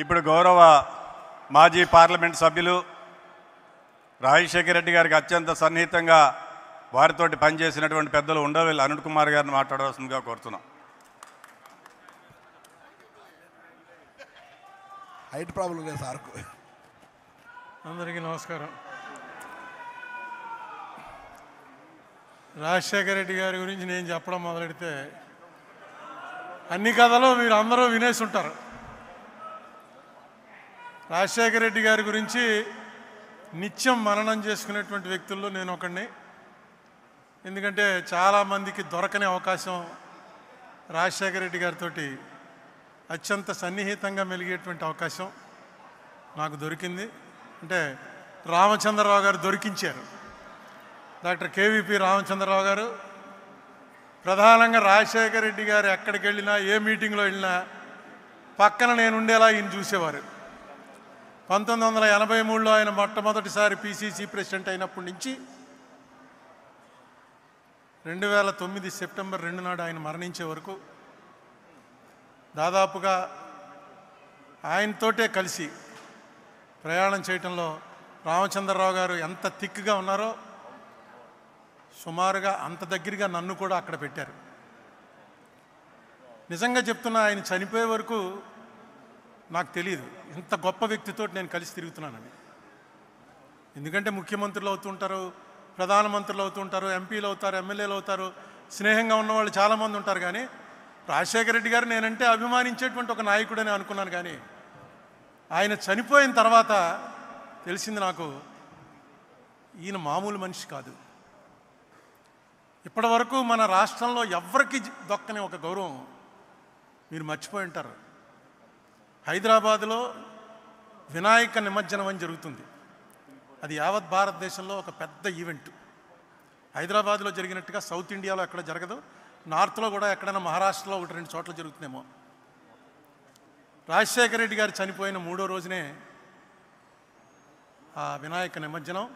ఇప్పుడు గౌరవ మాజీ పార్లమెంట్ సభ్యులు రాజశేఖర రెడ్డి గారికి అత్యంత సన్నిహితంగా వారితోటి పనిచేసినటువంటి పెద్దలు ఉండవల్లి అరుణ్ కుమార్ గారిని మాట్లాడవలసిందిగా కోరుతున్నాం. హైట్ ప్రాబ్లం లేదు సార్. అందరికీ నమస్కారం. రాజశేఖర రెడ్డి గారి గురించి నేను చెప్పడం మొదలెడితే అన్ని కథలు మీరు అందరూ వినేసి ఉంటారు. రాజశేఖర రెడ్డి గారి గురించి నిత్యం మననం చేసుకునేటువంటి వ్యక్తుల్లో నేను ఒకడిని. ఎందుకంటే చాలామందికి దొరకని అవకాశం రాజశేఖర రెడ్డి గారితో అత్యంత సన్నిహితంగా మెలిగేటువంటి అవకాశం నాకు దొరికింది. అంటే రామచంద్రరావు గారు దొరికించారు. డాక్టర్ కేవీపీ రామచంద్రరావు గారు ప్రధానంగా రాజశేఖర రెడ్డి గారు ఎక్కడికి వెళ్ళినా, ఏ మీటింగ్లో వెళ్ళినా పక్కన నేను ఉండేలా ఈయన చూసేవారు. 1983లో ఆయన మొట్టమొదటిసారి పిసిసి ప్రెసిడెంట్ అయినప్పటి నుంచి 2009 సెప్టెంబర్ 2 నాడు ఆయన మరణించే వరకు దాదాపుగా ఆయనతోటే కలిసి ప్రయాణం చేయటంలో రామచంద్రరావు గారు ఎంత థిక్గా ఉన్నారో సుమారుగా అంత దగ్గరగా నన్ను కూడా అక్కడ పెట్టారు. నిజంగా చెప్తున్నా, ఆయన చనిపోయే వరకు నాకు తెలియదు ఇంత గొప్ప వ్యక్తితో నేను కలిసి తిరుగుతున్నానని. ఎందుకంటే ముఖ్యమంత్రులు అవుతుంటారు, ప్రధానమంత్రులు అవుతుంటారు, ఎంపీలు అవుతారు, ఎమ్మెల్యేలు అవుతారు, స్నేహంగా ఉన్నవాళ్ళు చాలామంది ఉంటారు. కానీ రాజశేఖర రెడ్డి గారు నేనంటే అభిమానించేటువంటి ఒక నాయకుడని అనుకున్నాను. కానీ ఆయన చనిపోయిన తర్వాత తెలిసింది నాకు, ఈయన మామూలు మనిషి కాదు. ఇప్పటి వరకు మన రాష్ట్రంలో ఎవరికి దొక్కని ఒక గౌరవం మీరు మర్చిపోయి ఉంటారు. హైదరాబాదులో వినాయక నిమజ్జనం అని జరుగుతుంది. అది యావత్ భారతదేశంలో ఒక పెద్ద ఈవెంట్. హైదరాబాద్లో జరిగినట్టుగా సౌత్ ఇండియాలో ఎక్కడ జరగదు. నార్త్లో కూడా ఎక్కడైనా మహారాష్ట్రలో 1-2 చోట్ల జరుగుతుందేమో. రాజశేఖర రెడ్డి గారు చనిపోయిన 3వ రోజునే ఆ వినాయక నిమజ్జనం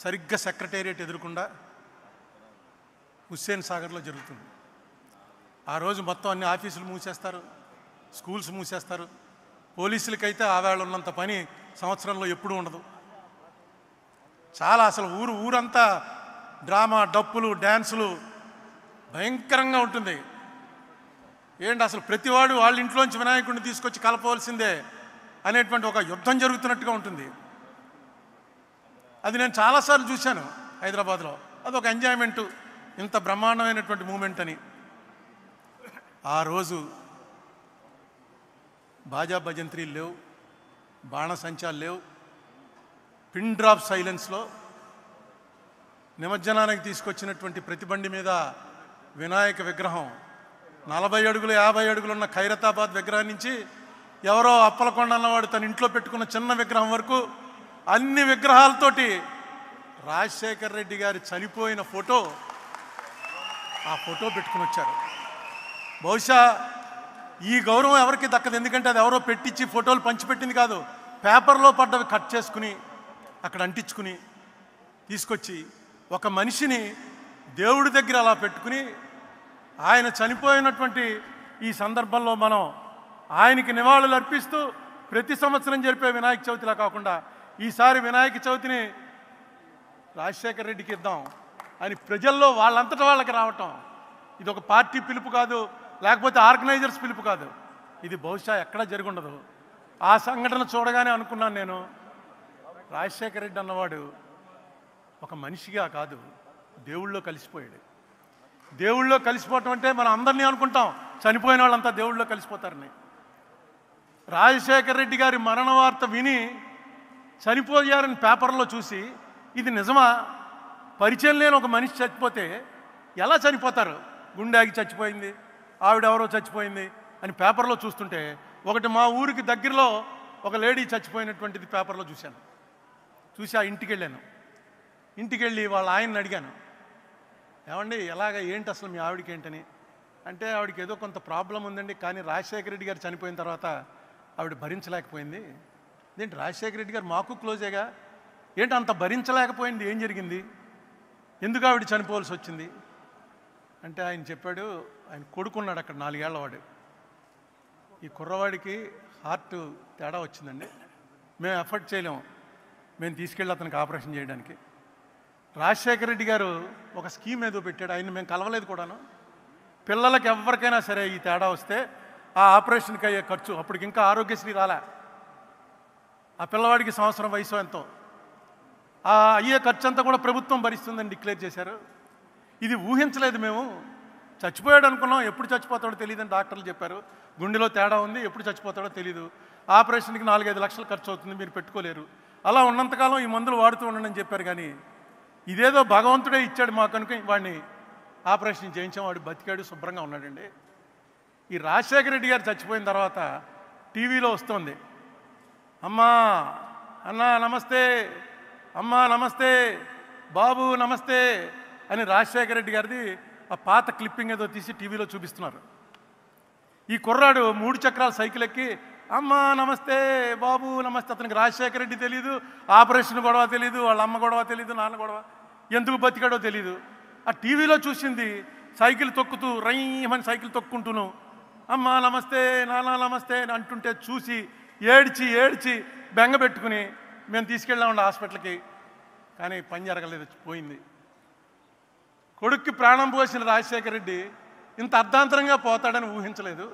సరిగ్గా సెక్రటేరియట్ ఎదురుకుండా హుస్సేన్ సాగర్లో జరుగుతుంది. ఆ రోజు మొత్తం అన్ని ఆఫీసులు మూసేస్తారు, స్కూల్స్ మూసేస్తారు. పోలీసులకైతే ఆవేళ ఉన్నంత పని సంవత్సరంలో ఎప్పుడూ ఉండదు. చాలా అసలు ఊరంతా డ్రామా, డప్పులు, డ్యాన్సులు భయంకరంగా ఉంటుంది. ఏంటి అసలు ప్రతివాడు వాళ్ళ ఇంట్లోంచి వినాయకుడిని తీసుకొచ్చి కలపవలసిందే అనేటువంటి ఒక యుద్ధం జరుగుతున్నట్టుగా ఉంటుంది. అది నేను చాలాసార్లు చూశాను హైదరాబాద్లో. అదొక ఎంజాయ్మెంటు, ఇంత బ్రహ్మాండమైనటువంటి మూమెంట్ అని. ఆ రోజు బాజా భజంత్రీలు లేవు, బాణసంచాలు లేవు. పిన్ డ్రాప్ సైలెన్స్లో నిమజ్జనానికి తీసుకొచ్చినటువంటి ప్రతి బండి మీద వినాయక విగ్రహం 40 అడుగులు 50 అడుగులు ఉన్న ఖైరతాబాద్ విగ్రహం నుంచి ఎవరో అప్పలకొండ అన్నవాడు తన ఇంట్లో పెట్టుకున్న చిన్న విగ్రహం వరకు అన్ని విగ్రహాలతోటి రాజశేఖర రెడ్డి గారి చనిపోయిన ఆ ఫోటో పెట్టుకుని వచ్చారు. బహుశా ఈ గౌరవం ఎవరికి దక్కదు. ఎందుకంటే అది ఎవరో పెట్టించి ఫోటోలు పంచిపెట్టింది కాదు. పేపర్లో పడ్డవి కట్ చేసుకుని అక్కడ అంటించుకుని తీసుకొచ్చి ఒక మనిషిని దేవుడి దగ్గర అలా పెట్టుకుని ఆయన చనిపోయినటువంటి ఈ సందర్భంలో మనం ఆయనకి నివాళులు అర్పిస్తూ ప్రతి సంవత్సరం జరిపే వినాయక చవితిలా కాకుండా ఈసారి వినాయక చవితిని రాజశేఖర రెడ్డికి ఇద్దాం అని ప్రజల్లో వాళ్ళంతటా వాళ్ళకి రావటం, ఇది ఒక పార్టీ పిలుపు కాదు, లేకపోతే ఆర్గనైజర్స్ పిలుపు కాదు. ఇది బహుశా ఎక్కడా జరుగుండదు. ఆ సంఘటన చూడగానే అనుకున్నాను నేను, రాజశేఖర రెడ్డి అన్నవాడు ఒక మనిషిగా కాదు, దేవుళ్ళో కలిసిపోయాడు. దేవుళ్ళో కలిసిపోవటం అంటే మనం అందరినీ అనుకుంటాం చనిపోయిన వాళ్ళంతా దేవుళ్ళో కలిసిపోతారని. రాజశేఖర రెడ్డి గారి మరణ వార్త విని చనిపోయారని పేపర్లో చూసి ఇది నిజమా, పరిచయం లేని ఒక మనిషి చచ్చిపోతే ఎలా చనిపోతారు, గుండె ఆగి చచ్చిపోయింది, ఆవిడెవరో చచ్చిపోయింది అని పేపర్లో చూస్తుంటే, ఒకటి మా ఊరికి దగ్గరలో ఒక లేడీ చచ్చిపోయినటువంటిది పేపర్లో చూశాను. చూసి ఆ ఇంటికి వెళ్ళాను. ఇంటికి వెళ్ళి వాళ్ళ ఆయన్ని అడిగాను, ఏమండి ఎలాగ ఏంటి అసలు మీ ఆవిడకి ఏంటని. అంటే ఆవిడకి ఏదో కొంత ప్రాబ్లం ఉందండి, కానీ రాజశేఖర రెడ్డి గారు చనిపోయిన తర్వాత ఆవిడ భరించలేకపోయింది. ఏంటి రాజశేఖర రెడ్డి గారు మాకు క్లోజేగా, ఏంటి అంత భరించలేకపోయింది, ఏం జరిగింది, ఎందుకు ఆవిడ చనిపోవాల్సి వచ్చింది అంటే ఆయన చెప్పాడు, ఆయన కొడుకున్నాడు అక్కడ 4 ఏళ్ల వాడు. ఈ కుర్రవాడికి హార్ట్ తేడా వచ్చిందండి. మేము ఎఫర్ట్ చేయలేము, మేము తీసుకెళ్ళి అతనికి ఆపరేషన్ చేయడానికి. రాజశేఖర రెడ్డి గారు ఒక స్కీమ్ ఏదో పెట్టాడు, ఆయన మేము కలవలేదు కూడాను. పిల్లలకి ఎవరికైనా సరే ఈ తేడా వస్తే ఆ ఆపరేషన్కి అయ్యే ఖర్చు, అప్పటికి ఇంకా ఆరోగ్యశ్రీ రాలే, ఆ పిల్లవాడికి సంవత్సరం వయసు ఎంతో, ఆ అయ్యే ఖర్చు అంతా కూడా ప్రభుత్వం భరిస్తుందని డిక్లేర్ చేశారు. ఇది ఊహించలేదు మేము. చచ్చిపోయాడు అనుకున్నాం, ఎప్పుడు చచ్చిపోతాడో తెలియదని డాక్టర్లు చెప్పారు. గుండెలో తేడా ఉంది, ఎప్పుడు చచ్చిపోతాడో తెలీదు, ఆపరేషన్కి 4-5 లక్షలు ఖర్చు అవుతుంది, మీరు పెట్టుకోలేరు, అలా ఉన్నంతకాలం ఈ మందులు వాడుతూ ఉండండి అని చెప్పారు. కానీ ఇదేదో భగవంతుడే ఇచ్చాడు మాకు అనుకుని వాడిని ఆపరేషన్ చేయించాం, వాడు బతికాడు, శుభ్రంగా ఉన్నాడండి. ఈ రాజశేఖర రెడ్డి గారు చచ్చిపోయిన తర్వాత టీవీలో వస్తుంది, అమ్మా అన్నా నమస్తే, అమ్మా నమస్తే, బాబు నమస్తే అని రాజశేఖర రెడ్డి గారిది ఆ పాత క్లిప్పింగ్ ఏదో తీసి టీవీలో చూపిస్తున్నారు. ఈ కుర్రాడు 3 చక్రాల సైకిల్ ఎక్కి అమ్మా నమస్తే, బాబు నమస్తే. అతనికి రాజశేఖర రెడ్డి తెలీదు, ఆపరేషన్ గొడవ తెలీదు, వాళ్ళ అమ్మ గొడవ తెలీదు, నాన్న గొడవ, ఎందుకు బతికాడో తెలీదు. ఆ టీవీలో చూసింది సైకిల్ తొక్కుతూ రైమని సైకిల్ తొక్కుంటూను అమ్మా నమస్తే, నాన్న నమస్తే అని అంటుంటే చూసి ఏడ్చి ఏడ్చి బెంగ పెట్టుకుని మేము తీసుకెళ్ళామండి హాస్పిటల్కి. కానీ పని జరగలేదు, పోయింది. కొడుక్కి ప్రాణం పోసిన రాజశేఖర రెడ్డి ఇంత అర్ధాంతరంగా పోతాడని ఊహించలేదు.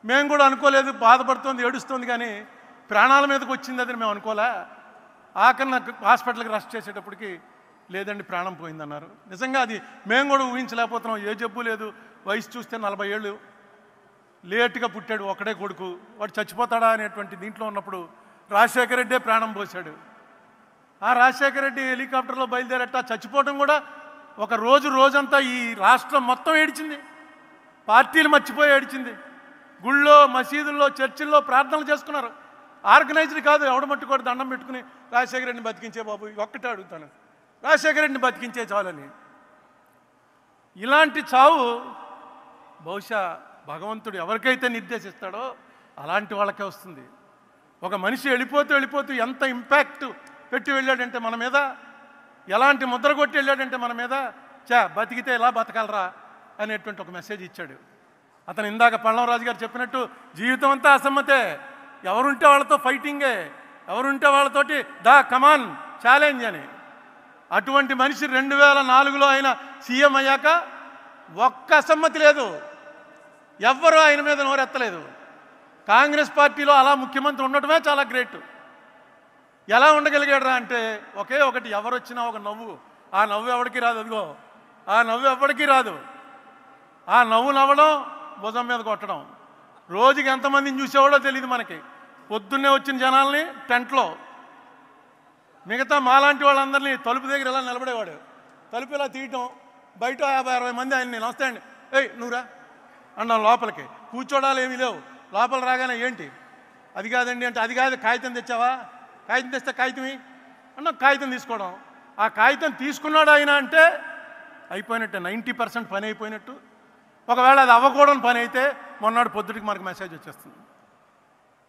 మేము కూడా అనుకోలేదు, బాధపడుతోంది, ఏడుస్తోంది, కానీ ప్రాణాల మీదకి వచ్చింది అది మేము అనుకోలే. ఆఖరిన హాస్పిటల్కి రష్ చేసేటప్పటికి లేదండి ప్రాణం పోయిందన్నారు. నిజంగా అది మేము కూడా ఊహించలేకపోతున్నాం. ఏ జబ్బు లేదు, వయసు చూస్తే 40 ఏళ్ళు, లేటుగా పుట్టాడు, ఒకడే కొడుకు, వాడు చచ్చిపోతాడా అనేటువంటి దీంట్లో ఉన్నప్పుడు రాజశేఖర రెడ్డే ప్రాణం పోశాడు. ఆ రాజశేఖర రెడ్డి హెలికాప్టర్లో బయలుదేరట చచ్చిపోవడం కూడా ఒక రోజంతా ఈ రాష్ట్రం మొత్తం ఏడిచింది, పార్టీలు మర్చిపోయి ఏడిచింది. గుళ్ళో, మసీదుల్లో, చర్చిల్లో ప్రార్థనలు చేసుకున్నారు. ఆర్గనైజ్డ్ కాదు, ఎవడ మట్టుకోడు దండం పెట్టుకుని రాజశేఖర రెడ్డిని బతికించే బాబు, ఒక్కటే అడుగుతాను, రాజశేఖర రెడ్డిని బతికించే చాలని. ఇలాంటి చావు బహుశా భగవంతుడు ఎవరికైతే నిర్దేశిస్తాడో అలాంటి వాళ్ళకే వస్తుంది. ఒక మనిషి వెళ్ళిపోతూ ఎంత ఇంపాక్ట్ పెట్టి వెళ్ళాడంటే మన మీద, ఎలాంటి ముద్ర కొట్టి వెళ్ళాడంటే మన మీద, బతికితే ఎలా బతకాలరా అనేటువంటి ఒక మెసేజ్ ఇచ్చాడు. అతను ఇందాక పళ్ళంరాజు గారు చెప్పినట్టు జీవితం అంతా అసమ్మతే, ఎవరుంటే వాళ్ళతో ఫైటింగే, ఎవరుంటే వాళ్ళతోటి దా కమాన్ ఛాలెంజ్ అని. అటువంటి మనిషి 2004లో ఆయన సీఎం అయ్యాక ఒక్క అసమ్మతి లేదు, ఎవ్వరూ ఆయన మీద నోరెత్తలేదు. కాంగ్రెస్ పార్టీలో అలా ముఖ్యమంత్రి ఉండటమే చాలా గ్రేట్. ఎలా ఉండగలిగాడరా అంటే ఒకే ఒకటి, ఎవరు వచ్చినా ఒక నవ్వు, ఆ నవ్వు ఎవరికి రాదు, అదిగో ఆ నవ్వు ఎవరికి రాదు. ఆ నవ్వు నవ్వడం, భుజం మీద కొట్టడం. రోజుకి ఎంతమందిని చూసేవాడో తెలియదు మనకి. పొద్దున్నే వచ్చిన జనాల్ని టెంట్లో, మిగతా మాలాంటి వాళ్ళందరినీ తలుపు దగ్గర ఇలా నిలబడేవాడు, తలుపు ఇలా తీయటం, బయట 50-60 మంది ఆయన్ని నమస్తే అండి, ఏయ్ నువ్వురా అన్నాం, లోపలికి కూర్చోడాలు ఏమీ లేవు. లోపల రాగానే ఏంటి అది కాదండి అంటే, అది కాదు కాగితం తెచ్చావా, కాగితం తెస్తే కాగితమే అన్న, కాగితం తీసుకోవడం. ఆ కాగితం తీసుకున్నాడు ఆయన అంటే అయిపోయినట్టే, 90% పని అయిపోయినట్టు. ఒకవేళ అది అవ్వకూడని పని అయితే మొన్నటి పొద్దుటికి మనకు మెసేజ్ వచ్చేస్తుంది.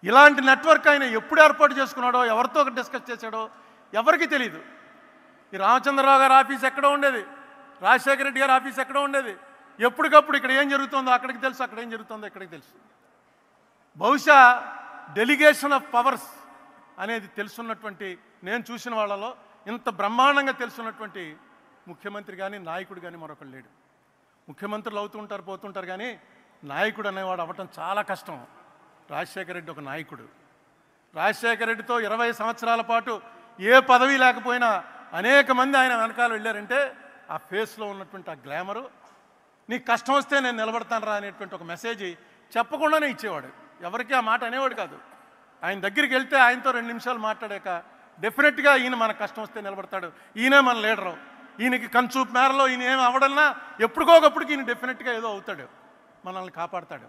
ఇలాంటి నెట్వర్క్ ఆయన ఎప్పుడు ఏర్పాటు చేసుకున్నాడో, ఎవరితో డిస్కస్ చేశాడో ఎవరికి తెలియదు. ఈ రామచంద్రరావు గారి ఆఫీస్ ఎక్కడో ఉండేది, రాజశేఖర రెడ్డి గారి ఆఫీస్ ఎక్కడో ఉండేది. ఎప్పటికప్పుడు ఇక్కడ ఏం జరుగుతుందో అక్కడికి తెలుసు, అక్కడ ఏం జరుగుతుందో ఇక్కడికి తెలుసు. బహుశా డెలిగేషన్ ఆఫ్ పవర్స్ అనేది తెలుసున్నటువంటి, నేను చూసిన వాళ్ళలో ఇంత బ్రహ్మాండంగా తెలుసున్నటువంటి ముఖ్యమంత్రి కానీ నాయకుడు కానీ మరొకరు లేడు. ముఖ్యమంత్రులు అవుతూ ఉంటారు, పోతుంటారు, కానీ నాయకుడు అనేవాడు అవ్వటం చాలా కష్టం. రాజశేఖర రెడ్డి ఒక నాయకుడు. రాజశేఖర రెడ్డితో 20 సంవత్సరాల పాటు ఏ పదవి లేకపోయినా అనేక మంది ఆయన వెనకాల వెళ్ళారంటే ఆ ఫేస్లో ఉన్నటువంటి ఆ గ్లామరు, నీకు కష్టం వస్తే నేను నిలబడతాను రా అనేటువంటి ఒక మెసేజ్ చెప్పకుండానే ఇచ్చేవాడు. ఎవరికి ఆ మాట అనేవాడు కాదు. ఆయన దగ్గరికి వెళ్తే ఆయనతో 2 నిమిషాలు మాట్లాడాక డెఫినెట్గా ఈయన మన కష్టం వస్తే నిలబడతాడు, ఈయనే మన లీడరు, ఈయనకి కన్సూప్ మేరలో ఈయన ఏమి అవ్వడన్నా ఎప్పటికోకప్పటికి ఈయన డెఫినెట్గా ఏదో అవుతాడు, మనల్ని కాపాడతాడు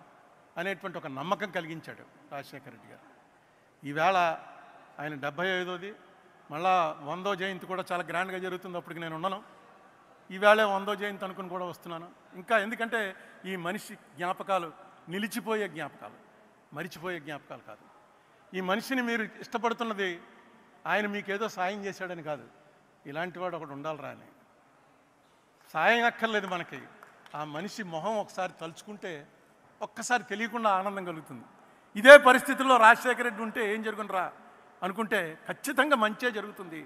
అనేటువంటి ఒక నమ్మకం కలిగించాడు రాజశేఖర రెడ్డి గారు. ఈవేళ ఆయన 75వ మళ్ళా 100వ జయంతి కూడా చాలా గ్రాండ్గా జరుగుతుంది. అప్పటికి నేను ఉన్నాను. ఈవేళ 100వ జయంతి అనుకుని కూడా వస్తున్నాను. ఇంకా ఎందుకంటే ఈ మనిషి జ్ఞాపకాలు నిలిచిపోయే జ్ఞాపకాలు, మరిచిపోయే జ్ఞాపకాలు కాదు. ఈ మనిషిని మీరు ఇష్టపడుతున్నది ఆయన మీకేదో సాయం చేశాడని కాదు, ఇలాంటి వాడు ఒకడు ఉండాలిరా అని. సాయం అక్కర్లేదు మనకి, ఆ మనిషి మొహం ఒకసారి తలుచుకుంటే ఒక్కసారి తెలియకుండా ఆనందం కలుగుతుంది. ఇదే పరిస్థితుల్లో రాజశేఖర రెడ్డి ఉంటే ఏం జరుగునరా అనుకుంటే ఖచ్చితంగా మంచే జరుగుతుంది.